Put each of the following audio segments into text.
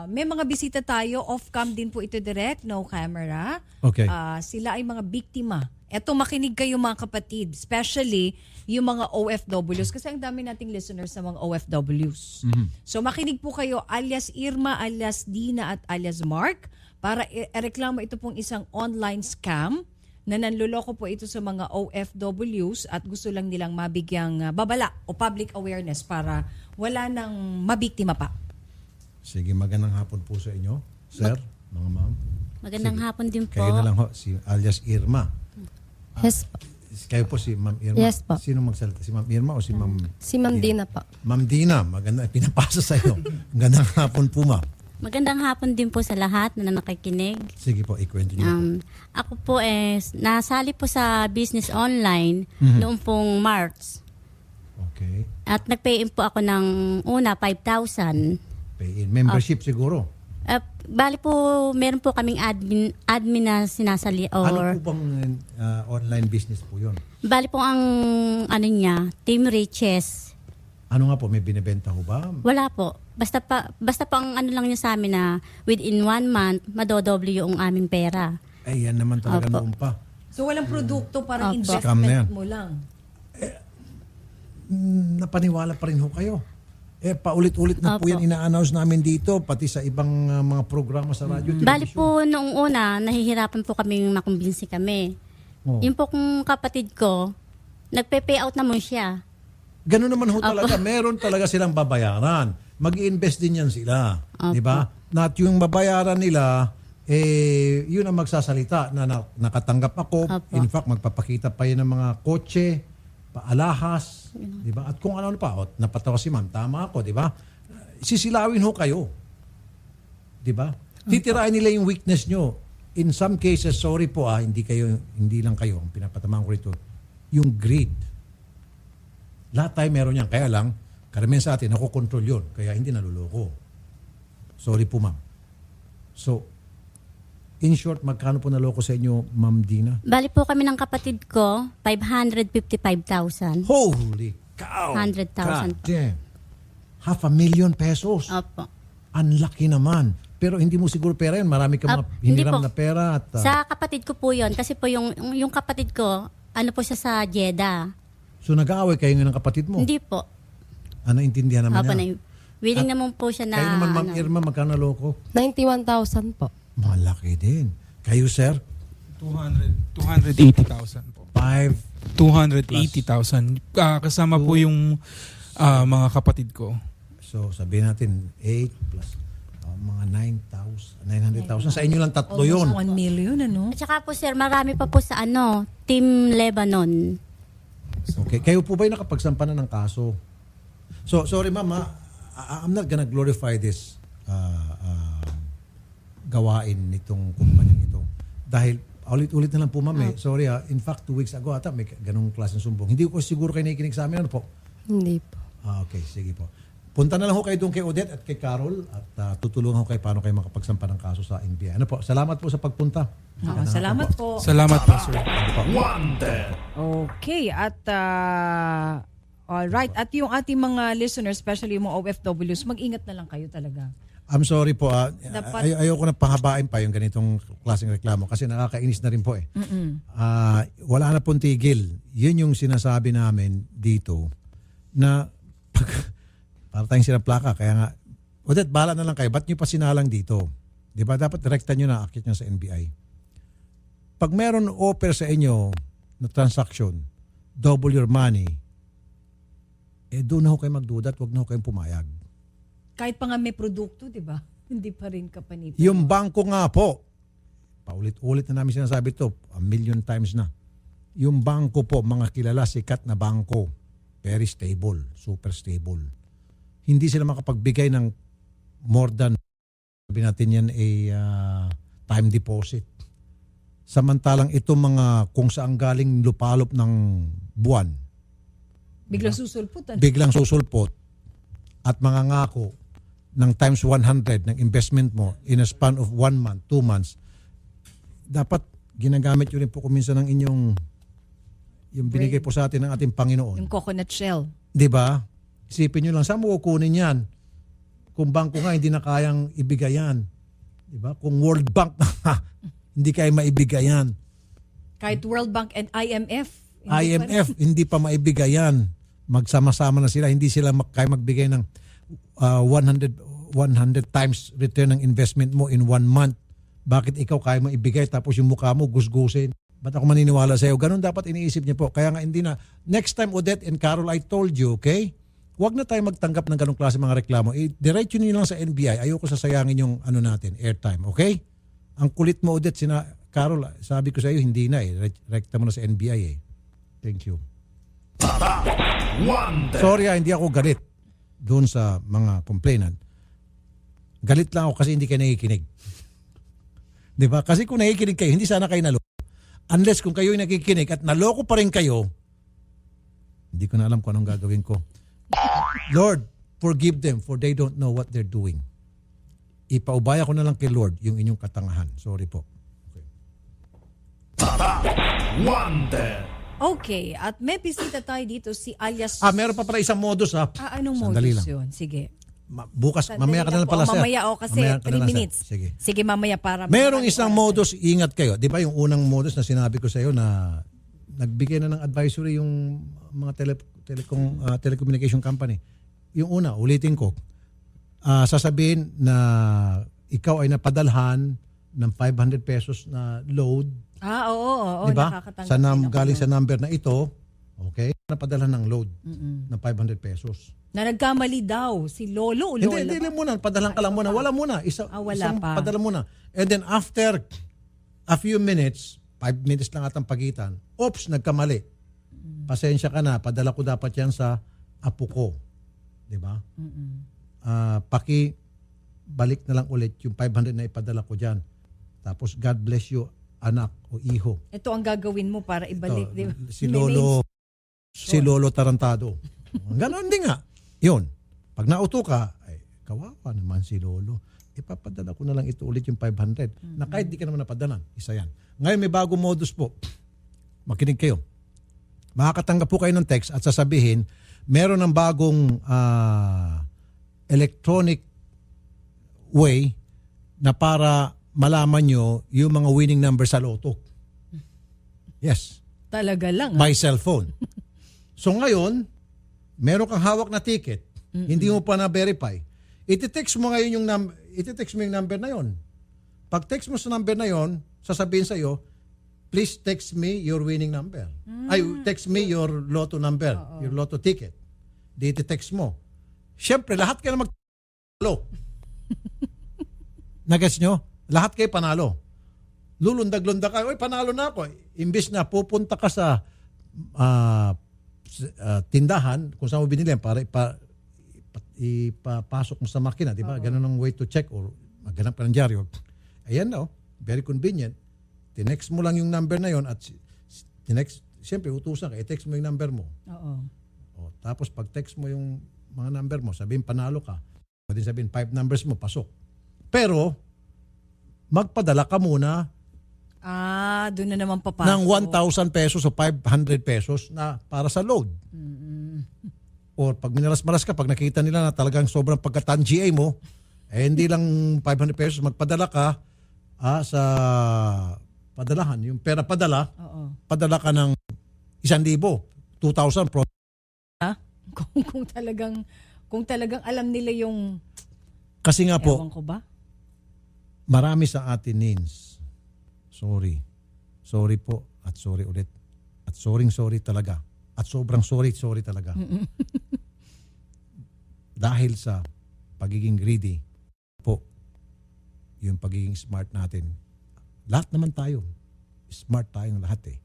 may mga bisita tayo, off-cam din po ito direct, no camera. Okay. Sila ay mga biktima. Eto, makinig kayo mga kapatid, especially yung mga OFWs kasi ang dami nating listeners sa mga OFWs. So makinig po kayo alias Irma, alias Dina at alias Mark para ireklamo ito pong isang online scam na nanloloko po ito sa mga OFWs at gusto lang nilang mabigyang babala o public awareness para wala nang mabiktima pa. Sige, magandang hapon po sa inyo, sir, mga ma'am. Magandang hapon din po. Kayo na lang ho, si alias Irma. Yes po. Kayo po si Ma'am Irma. Yes po. Sino magsalita? Si Ma'am Irma o si Ma'am? Si Ma'am Dina po. Ma'am Dina, maganda, pinapasa sa iyo. Magandang hapon po, ma'am. Magandang hapon din po sa lahat na nakikinig. Sige po, ikwento niyo po. Ako po nasali po sa business online noong pong March. Okay. At nag-pay in po ako ng una 5,000. Pay in. Membership siguro. Bali po, meron po kaming admin na sinasali Ano po bang online business po yun? Bali po ang niya, Team Riches. Ano nga po, may binibenta ho ba? Wala po. Basta pa ang lang niya sa amin na within 1 month, madodoble yung aming pera. Ay, yan naman talaga Opo. noon pa. So walang produkto, parang Scam na yan. investment mo lang. Napaniwala pa rin ho kayo. Paulit-ulit na po Opo. yan ina-announce namin dito, pati sa ibang mga programa sa radyo. Bali television. po noong una, nahihirapan po kaming makumbinsi kami. Oh. Yung po kong kapatid ko, nagpe-pay out naman siya. Ganun naman ho talaga. Meron talaga silang babayaran. Mag-i-invest din yan sila. Opo. Di ba? Not yung babayaran nila, yun ang magsasalita na nakatanggap ako. Opo. In fact, magpapakita pa yun ng mga kotse, paalahas, di ba? At kung ano pa, napatawa si ma'am, tama ako, di ba? Sisilawin ho kayo. Di ba? Titirain nila yung weakness nyo. In some cases, sorry po hindi lang kayo, ang pinapatamaan ko rito, yung greed. Lahat tayo meron yan. Kaya lang, karamihan sa atin, nakokontrol yun. Kaya hindi naluloko. Sorry po, ma'am. So, in short, magkano po naloko sa inyo, Ma'am Dina? Bali po kami ng kapatid ko, 555,000. Holy cow! 100,000 God damn. $500,000 pesos. Opo. Ang laki naman. Pero hindi mo siguro pera yun. Marami ka mga Hindi hiniram po. na pera. At, Sa kapatid ko po yun, kasi po yung kapatid ko, ano po siya sa Jeddah. so, nag-aaway kayo ng kapatid mo? Hindi po. Ano, intindihan naman Opo, niya? willing naman po siya na... Kayo naman, Ma'am Irma, magkano naloko? 91,000 po. Malaki din. Kayo, sir? 280,000 po. 280,000. Kasama po yung mga kapatid ko. So, sabihin natin, 8 plus mga 900,000. Sa inyo lang tatlo yun. Almost 1 million, ano? At saka po sir, marami pa po sa Team Lebanon. Okay. Kayo po ba nakapagsampa na ng kaso? So, sorry ma'am, I'm not gonna glorify this gawain nitong kumpanyang ito. Dahil, ulit-ulit na lang po ma'am. Sorry in fact, 2 weeks ago ata may ganung klaseng sumbong. Hindi ko siguro kayo nakikinig sa amin. Ano po? Hindi po. Okay, sige po. Punta na lang ho kayo doon kay Odette at kay Carol at tutulungan ho kayo paano kayo makapagsampa ng kaso sa NBI. Ano po? Salamat po sa pagpunta. Salamat po. Salamat po, sir. Okay, at all right. At yung ating mga listeners, especially yung mga OFWs, mag-ingat na lang kayo talaga. I'm sorry po. Dapat- Ayoko na pahabain pa yung ganitong klaseng reklamo kasi nakakainis na rin po eh. Wala na pong tigil. Yun yung sinasabi namin dito na para tayong sinaplaka. Kaya nga, Odette, bahala na lang kayo. Ba't nyo pa sinalang dito? Di ba? Dapat direktan nyo na akit nyo sa NBI. Pag meron offer sa inyo na transaction, double your money, doon na ho kayo magduda at huwag na ho kayong pumayag. Kahit pa nga may produkto, di ba? Hindi pa rin kapanipin. Yung bangko nga po, paulit-ulit na namin sinasabi ito, 1,000,000 times na. Yung bangko po, mga kilala, sikat na bangko, very stable, super stable. Hindi sila makapagbigay ng more than, sabi natin yan, time deposit. Samantalang itong mga kung saan galing lupalop ng buwan, Biglang susulpot. Ano? biglang susulpot at mangangako ng times 100 ng investment mo in a span of 1 month, 2 months, dapat ginagamit yun rin po kuminsan ng inyong yung binigay po sa atin ng ating Panginoon. Yung coconut shell. Di ba? Isipin nyo lang, saan mo kukunin yan? Kung bangko nga, hindi na kayang ibigay yan. Diba? Kung World Bank na hindi kaya maibigay yan. Kahit World Bank and IMF. Hindi pa maibigay yan. Magsama-sama na sila. Hindi sila kaya magbigay ng 100 times return ng investment mo in 1 month. Bakit ikaw kaya maibigay tapos yung mukha mo gusgusin? Ba't ako maniniwala sa'yo? Ganun dapat iniisip niyo po. Kaya nga hindi na. Next time, Odette and Carol, I told you, okay? Huwag na tayo magtanggap ng ganung klase mga reklamo. Diretso niyo lang sa NBI. Ayoko sasayangin yung ano natin, airtime, okay? Ang kulit mo, Odette, Carol, sabi ko sa iyo, hindi na eh. Rekta mo na sa NBI eh. Thank you. Sorry hindi ako galit doon sa mga complainant. Galit lang ako kasi hindi kayo nakikinig. Diba? Kasi kung nakikinig kayo, hindi sana kayo naloko. Unless kung kayo nakikinig at naloko pa rin kayo, hindi ko na alam kung anong gagawin ko. Lord, forgive them for they don't know what they're doing. Ipaubaya ko na lang kay Lord yung inyong katangahan. Sorry po. Okay, at may bisita tayo dito si alias... Meron pa pala isang modus ha. Anong Sandali modus lang. yun? Sige. Bukas, Sandali mamaya ka na lang pala, sir. Mamaya kasi Mamaya ka na 3 lang, sir. minutes. Sige. Mamaya para... Merong isang modus, ingat kayo. Di ba yung unang modus na sinabi ko sa iyo na nagbigay na ng advisory yung mga telecommunication company. Yung una, ulitin ko, sasabihin na ikaw ay napadalhan ng 500 pesos na load. Oo. Diba? Nakakatanggap Galing sa number na ito, okay, napadalhan ng load ng 500 pesos. Na nagkamali daw si Lolo o Lola. Hindi muna. Padalan ka lang muna. Wala muna. Wala isang pa. Padala muna. And then after a few minutes, 5 minutes lang atang pagitan, nagkamali. Pasensya ka na. Padala ko dapat yan sa apo ko. Diba? Balik na lang ulit yung 500 na ipadala ko dyan. Tapos God bless you, anak o iho. Ito ang gagawin mo para ibalik. Diba? Si Lolo Tarantado. Ganon din nga. Yun. Pag nauto ka, ay, kawawa naman si Lolo. Ipapadala ko na lang ito ulit yung 500. Na kahit di ka naman napadalan. Isa yan. Ngayon may bagong modus po. Makinig kayo. Makakatanggap po kayo ng text at sasabihin, meron ng bagong electronic way na para malaman nyo yung mga winning number sa loto. Yes. Talaga lang. By cellphone. So ngayon, meron kang hawak na ticket, hindi mo pa na-verify. Iti-text mo ngayon yung number na yon. Pag text mo sa number na yon, sasabihin sa iyo, please text me your winning number. Text me your lotto number, your lotto ticket. Di iti-text mo. Siyempre, lahat kayo na mag-panalo. Nagets nyo? Lahat kayo panalo. Lulundag-lundag kayo, panalo na ako. Imbis na pupunta ka sa tindahan, kung saan mo binili para ipapasok mo sa makina, di ba? Ganun ang way to check or maghanap ka ng dyaryo. Ayan na, very convenient. Tinext mo lang yung number na yon at siyempre utusan ka, i-text mo yung number mo. Tapos pag text mo yung mga number mo, sabihin panalo ka. Pwede sabihin 5 numbers mo, pasok. Pero, magpadala ka muna doon na naman papasok. ng 1,000 pesos o 500 pesos na para sa load. Or pag minalas-malas ka, pag nakita nila na talagang sobrang pagka-GA mo, hindi lang 500 pesos, magpadala ka sa padalahan. Yung pera padala, padala ka ng 1,000, 2,000 pro. Kung talagang alam nila yung... Kasi nga po, ewan ko ba? marami sa atin, Nins. Sorry po at sorry ulit. At sorry talaga. At sobrang sorry talaga. Dahil sa pagiging greedy po, yung pagiging smart natin. Lahat naman tayo. Smart tayong lahat eh.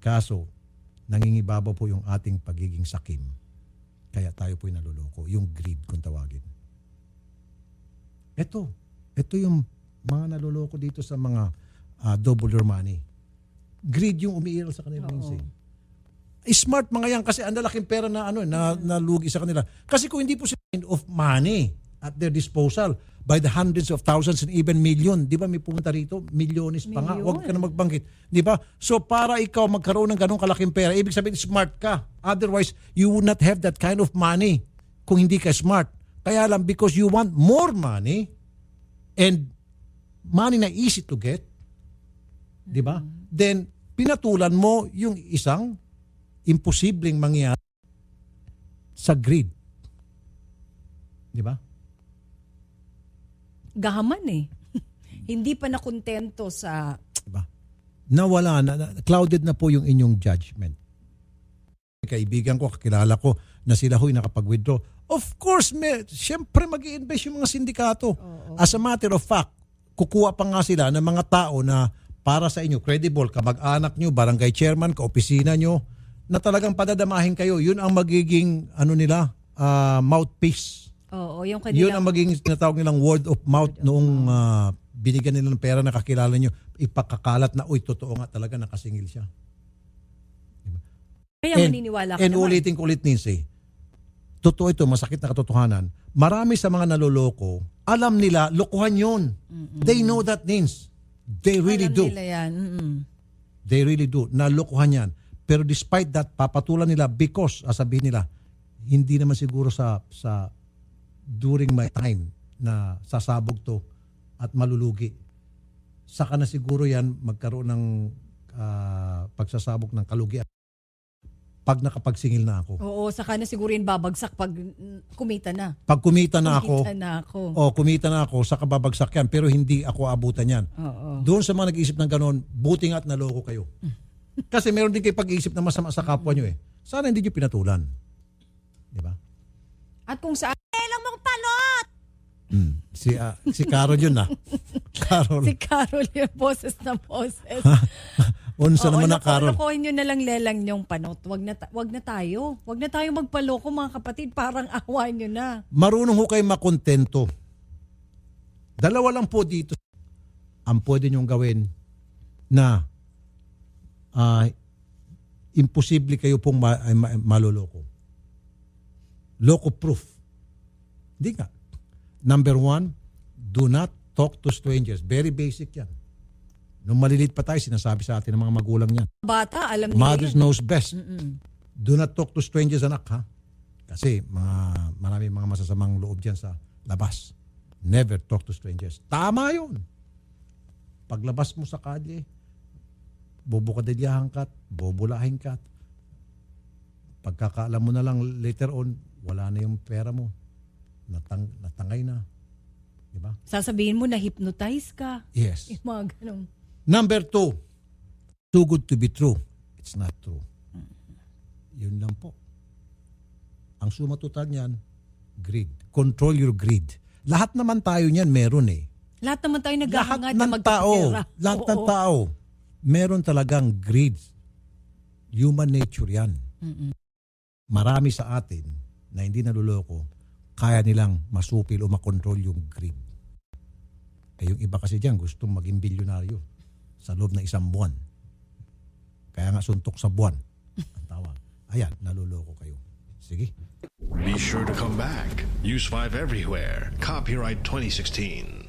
Kaso, nangingibabaw po yung ating pagiging sakim. Kaya tayo po'y naluloko. Yung greed kung tawagin. Ito yung mga naluloko dito sa mga double your money. Greed yung umiiral sa kanila. Smart mga yan kasi ang lalaking pera na nalugi sa kanila. Kasi kung hindi po sila of money at their disposal by the hundreds of thousands and even million, di ba may pumunta rito? Milyones pa nga. Huwag ka na magbanggit. Di ba? So para ikaw magkaroon ng ganong kalaking pera, ibig sabihin smart ka. Otherwise, you would not have that kind of money kung hindi ka smart. Kaya lang because you want more money and money na easy to get, di ba? Then, pinatulan mo yung isang imposibleng mangyari sa greed. Di ba? Gahaman eh. Hindi pa nakontento sa... Diba? Nawala na, clouded na po yung inyong judgment. Kaibigan ko, kakilala ko na sila ho'y nakapag-withdraw. Of course, siyempre mag-i-invest yung mga sindikato. As a matter of fact, kukuha pa nga sila ng mga tao na para sa inyo, credible, kamag-anak nyo, barangay chairman, kaopisina nyo, na talagang padadamahin kayo. Yun ang magiging, mouthpiece. Oo, yung Yun ang kanilang... magiging tinatawag nilang word of mouth noong binigyan nila ng pera na kakilala nyo, ipakakalat na, uy, totoo nga talaga nakasingil siya. Kaya maniniwala ka and naman. ulitin ko ulit, Nincy, totoo ito, masakit na katotohanan, marami sa mga naloloko, alam nila, lokohan yun. They know that, Nins. They really Alam do. nila yan. They really do. Nalokohan yan. Pero despite that, papatulan nila because, sabihin nila, hindi naman siguro sa during my time na sasabog to at malulugi. Saka na siguro yan magkaroon ng pagsasabog ng kalugian pag nakapagsingil na ako. Oo, saka na siguro yun babagsak pag kumita na. Pag kumita na ako, kumita na ako, saka babagsak yan, pero hindi ako abutan yan. Oo. Doon sa mga nag-iisip ng ganon, buti nga at naloko kayo. Kasi meron din kayo pag-iisip na masama sa kapwa nyo eh. Sana hindi nyo pinatulan. Di ba? At kung saan... lang mo palot! Si Carol yun na. Carol. Si Carol yung boses na boses. Unsa naman na Carol. Lokohin nyo na lang lelang yung panot. Wag na tayo. Wag na tayo magpaloko mga kapatid. Parang awa nyo na. Marunong ho kayo makontento. Dalawa lang po dito ang pwede nyong gawin na imposible kayo pong maloloko. Loko proof. Hindi nga. Number 1, do not talk to strangers. Very basic yan. Nung malilit pa tayo, sinasabi sa atin ng mga magulang yan. Bata, alam nila Mothers yan. knows best. Do not talk to strangers, anak, ha? Kasi marami mga masasamang loob dyan sa labas. Never talk to strangers. Tama yun. Paglabas mo sa kalye, bubukadilyahan ka, bubulahin ka. Pagkakaalam mo na lang later on, wala na yung pera mo. Natangay na. Diba? Sasabihin mo na hypnotize ka. Yes. Yung mga ganun. Number 2, too good to be true. It's not true. Yun lang po. Ang suma total niyan, greed. Control your greed. Lahat naman tayo niyan meron eh. Lahat naman tayo Lahat naghahangad na ng tao, magkapera. lahat ng tao, meron talagang greed. Human nature yan. Marami sa atin na hindi naluloko, kaya nilang masupil o makontrol yung greed. Eh yung iba kasi dyan gustong maging bilyonaryo sa loob ng isang buwan. Kaya nga suntok sa buwan ang tawag. Ayan, naluloko kayo. Sige. Be sure to come back. Use 5 everywhere. Copyright 2016.